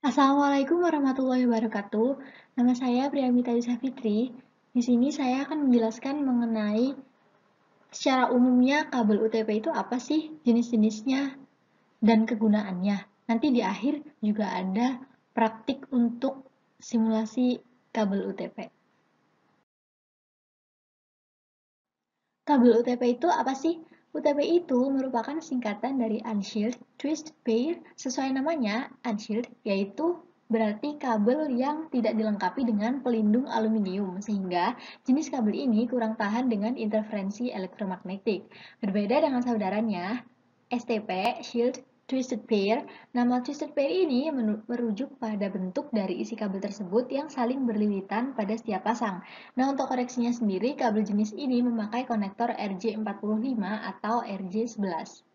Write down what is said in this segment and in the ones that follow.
Assalamualaikum warahmatullahi wabarakatuh. Nama saya Priyamita Yusuf Fitri. Di sini saya akan menjelaskan mengenai secara umumnya kabel UTP itu apa sih, jenis-jenisnya, dan kegunaannya. Nanti di akhir juga ada praktik untuk simulasi kabel UTP. Kabel UTP itu apa sih? UTP itu merupakan singkatan dari Unshielded Twist Pair. Sesuai namanya, unshielded yaitu berarti kabel yang tidak dilengkapi dengan pelindung aluminium, sehingga jenis kabel ini kurang tahan dengan interferensi elektromagnetik. Berbeda dengan saudaranya, STP, Shield Twisted Pair. Nama Twisted Pair ini merujuk pada bentuk dari isi kabel tersebut yang saling berlilitan pada setiap pasang. Nah, untuk koreksinya sendiri, kabel jenis ini memakai konektor RJ45 atau RJ11.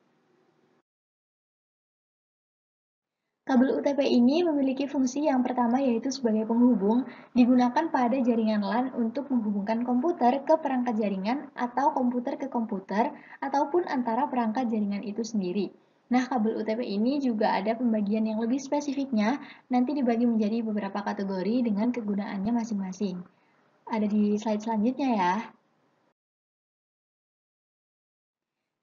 Kabel UTP ini memiliki fungsi yang pertama yaitu sebagai penghubung, digunakan pada jaringan LAN untuk menghubungkan komputer ke perangkat jaringan atau komputer ke komputer, ataupun antara perangkat jaringan itu sendiri. Nah, kabel UTP ini juga ada pembagian yang lebih spesifiknya, nanti dibagi menjadi beberapa kategori dengan kegunaannya masing-masing. Ada di slide selanjutnya ya.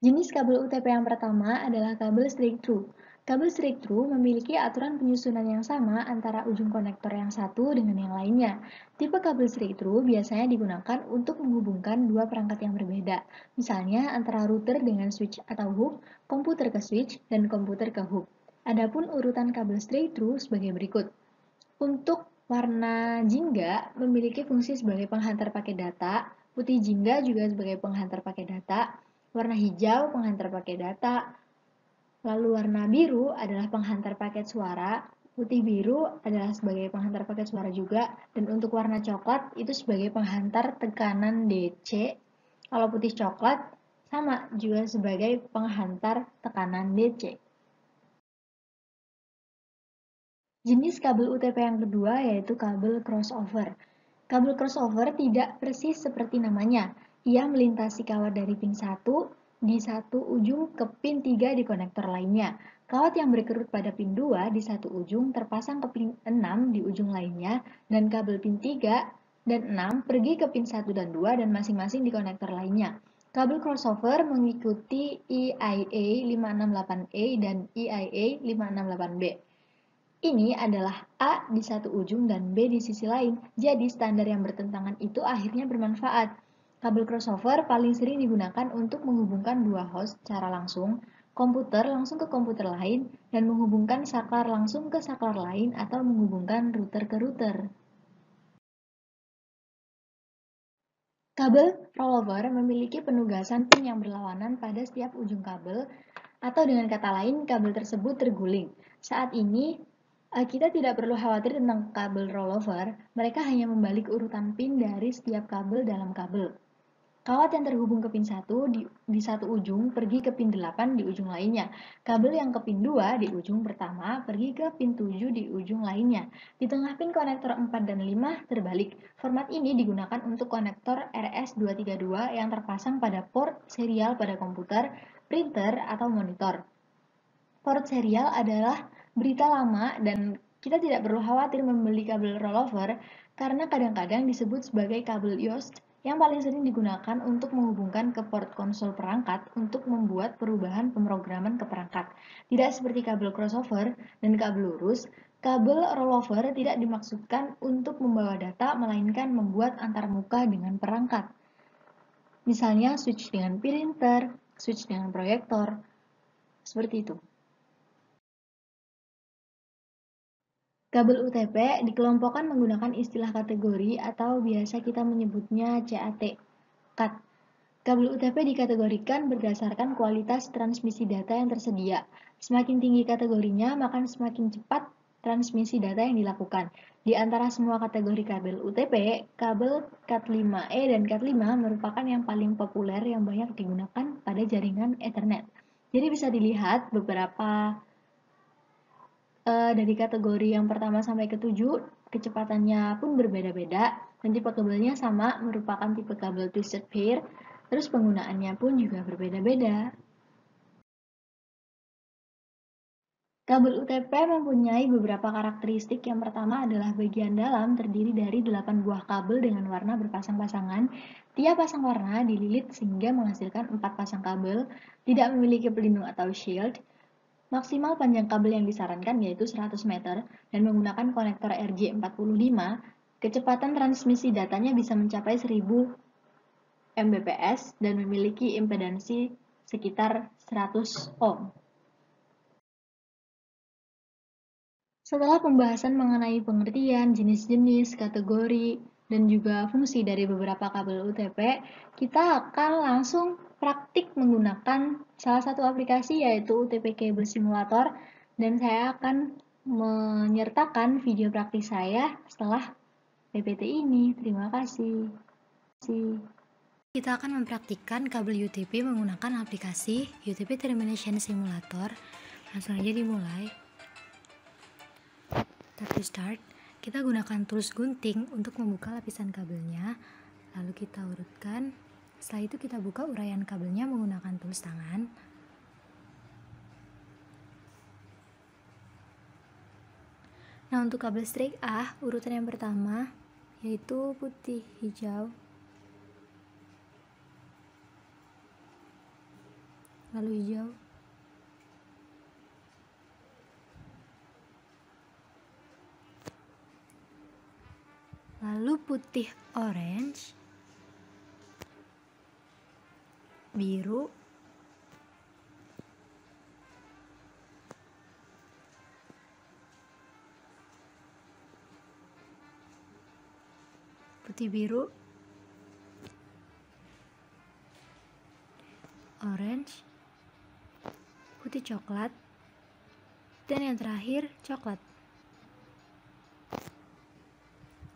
Jenis kabel UTP yang pertama adalah kabel straight-through. Kabel straight-through memiliki aturan penyusunan yang sama antara ujung konektor yang satu dengan yang lainnya. Tipe kabel straight-through biasanya digunakan untuk menghubungkan dua perangkat yang berbeda, misalnya antara router dengan switch atau hub, komputer ke switch, dan komputer ke hub. Adapun urutan kabel straight-through sebagai berikut. Untuk warna jingga memiliki fungsi sebagai penghantar paket data, putih jingga juga sebagai penghantar paket data, warna hijau penghantar paket data, lalu warna biru adalah penghantar paket suara, putih biru adalah sebagai penghantar paket suara juga, dan untuk warna coklat itu sebagai penghantar tekanan DC, kalau putih coklat sama juga sebagai penghantar tekanan DC. Jenis kabel UTP yang kedua yaitu kabel crossover. Kabel crossover tidak persis seperti namanya. Ia melintasi kawat dari pin 1 di satu ujung ke pin 3 di konektor lainnya. Kawat yang berkerut pada pin 2 di satu ujung terpasang ke pin 6 di ujung lainnya, dan kabel pin 3 dan 6 pergi ke pin 1 dan 2 dan masing-masing di konektor lainnya. Kabel crossover mengikuti EIA 568A dan EIA 568B. Ini adalah A di satu ujung dan B di sisi lain, jadi standar yang bertentangan itu akhirnya bermanfaat. Kabel crossover paling sering digunakan untuk menghubungkan dua host secara langsung, komputer langsung ke komputer lain, dan menghubungkan saklar langsung ke saklar lain atau menghubungkan router ke router. Kabel rollover memiliki penugasan pin yang berlawanan pada setiap ujung kabel, atau dengan kata lain, kabel tersebut terguling. Saat ini, kita tidak perlu khawatir tentang kabel rollover, mereka hanya membalik urutan pin dari setiap kabel dalam kabel. Kawat yang terhubung ke pin 1 di satu ujung pergi ke pin 8 di ujung lainnya. Kabel yang ke pin 2 di ujung pertama pergi ke pin 7 di ujung lainnya. Di tengah pin konektor 4 dan 5 terbalik. Format ini digunakan untuk konektor RS232 yang terpasang pada port serial pada komputer, printer, atau monitor. Port serial adalah berita lama dan kita tidak perlu khawatir membeli kabel rollover karena kadang-kadang disebut sebagai kabel YOST yang paling sering digunakan untuk menghubungkan ke port konsol perangkat untuk membuat perubahan pemrograman ke perangkat. Tidak seperti kabel crossover dan kabel lurus, kabel rollover tidak dimaksudkan untuk membawa data melainkan membuat antarmuka dengan perangkat. Misalnya switch dengan printer, switch dengan proyektor, seperti itu. Kabel UTP dikelompokkan menggunakan istilah kategori atau biasa kita menyebutnya CAT. CAT. Kabel UTP dikategorikan berdasarkan kualitas transmisi data yang tersedia. Semakin tinggi kategorinya, maka semakin cepat transmisi data yang dilakukan. Di antara semua kategori kabel UTP, kabel Cat5e dan Cat5 merupakan yang paling populer yang banyak digunakan pada jaringan Ethernet. Jadi bisa dilihat beberapa dari kategori yang pertama sampai ke-7, kecepatannya pun berbeda-beda, dan tipe kabelnya sama, merupakan tipe kabel twisted pair, terus penggunaannya pun juga berbeda-beda. Kabel UTP mempunyai beberapa karakteristik. Yang pertama adalah bagian dalam terdiri dari 8 buah kabel dengan warna berpasang-pasangan. Tiap pasang warna dililit sehingga menghasilkan 4 pasang kabel, tidak memiliki pelindung atau shield. Maksimal panjang kabel yang disarankan yaitu 100 meter dan menggunakan konektor RJ45. Kecepatan transmisi datanya bisa mencapai 1000 Mbps dan memiliki impedansi sekitar 100 ohm. Setelah pembahasan mengenai pengertian, jenis-jenis, kategori, dan juga fungsi dari beberapa kabel UTP, kita akan langsung praktik menggunakan salah satu aplikasi yaitu UTP Cable Simulator, dan saya akan menyertakan video praktik saya setelah PPT ini. Terima kasih. Kita akan mempraktikkan kabel UTP menggunakan aplikasi UTP Termination Simulator. Langsung aja dimulai. Tap start. Kita gunakan tools gunting untuk membuka lapisan kabelnya. Lalu kita urutkan. Setelah itu kita buka uraian kabelnya menggunakan tools tangan. Nah, untuk kabel strike A, urutan yang pertama yaitu putih, hijau, lalu hijau, lalu putih, orange, biru, putih, biru, orange, putih coklat, dan yang terakhir coklat.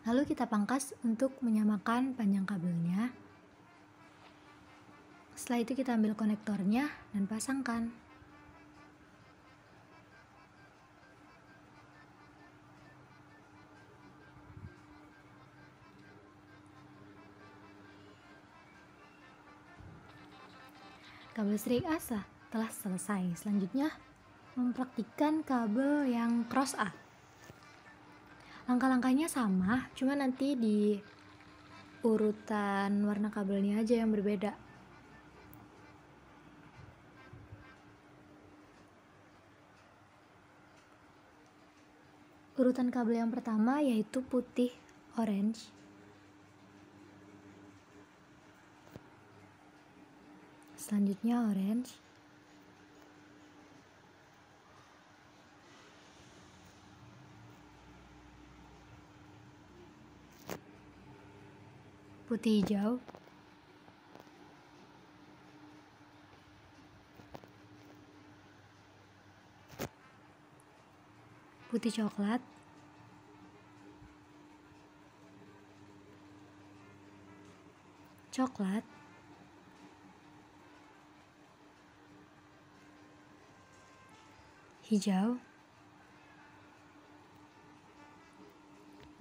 Lalu kita pangkas untuk menyamakan panjang kabelnya. Setelah itu kita ambil konektornya dan pasangkan. Kabel strike A telah selesai. Selanjutnya mempraktikkan kabel yang cross A. Langkah-langkahnya sama, cuma nanti di urutan warna kabelnya aja yang berbeda. Urutan kabel yang pertama yaitu putih, orange, selanjutnya orange, putih hijau, putih coklat, coklat, hijau,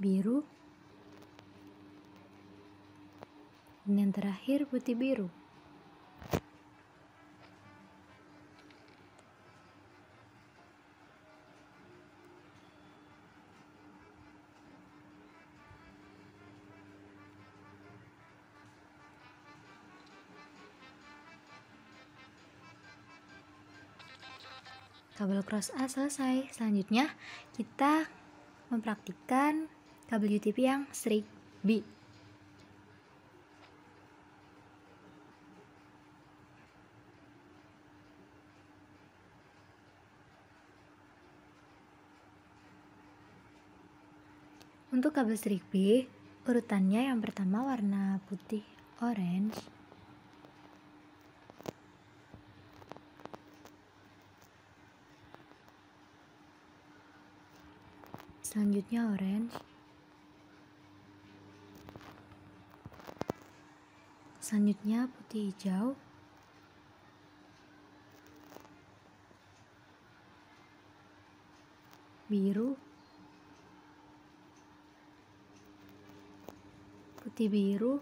biru, dan yang terakhir putih biru. Kabel cross A selesai. Selanjutnya kita mempraktikkan kabel UTP yang strike B. Untuk kabel strike B, urutannya yang pertama warna putih, orange, selanjutnya orange, selanjutnya putih hijau, biru, putih biru,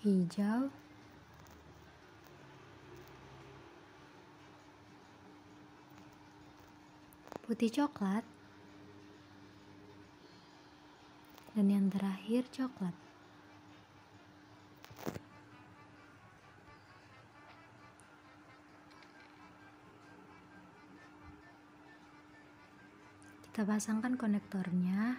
hijau, putih coklat, dan yang terakhir coklat. Kita pasangkan konektornya.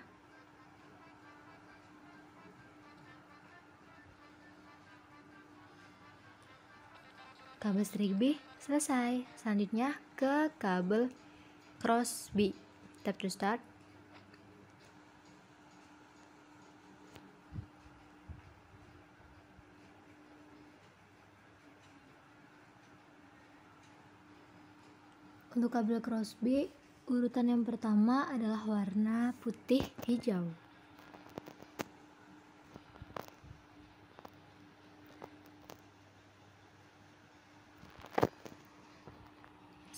Kabel string B selesai. Selanjutnya ke kabel cross B. Tap to start. Untuk kabel cross B, urutan yang pertama adalah warna putih hijau.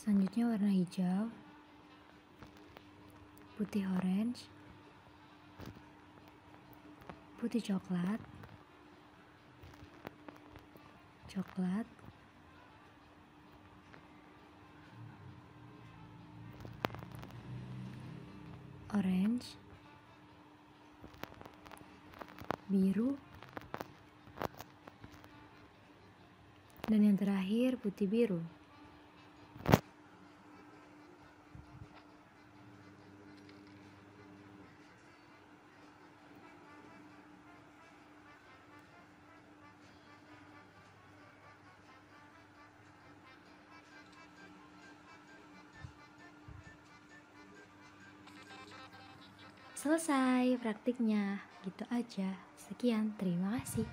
Selanjutnya warna hijau, putih orange, putih coklat, coklat, orange, biru, dan yang terakhir putih biru. Selesai praktiknya, gitu aja. Sekian, terima kasih.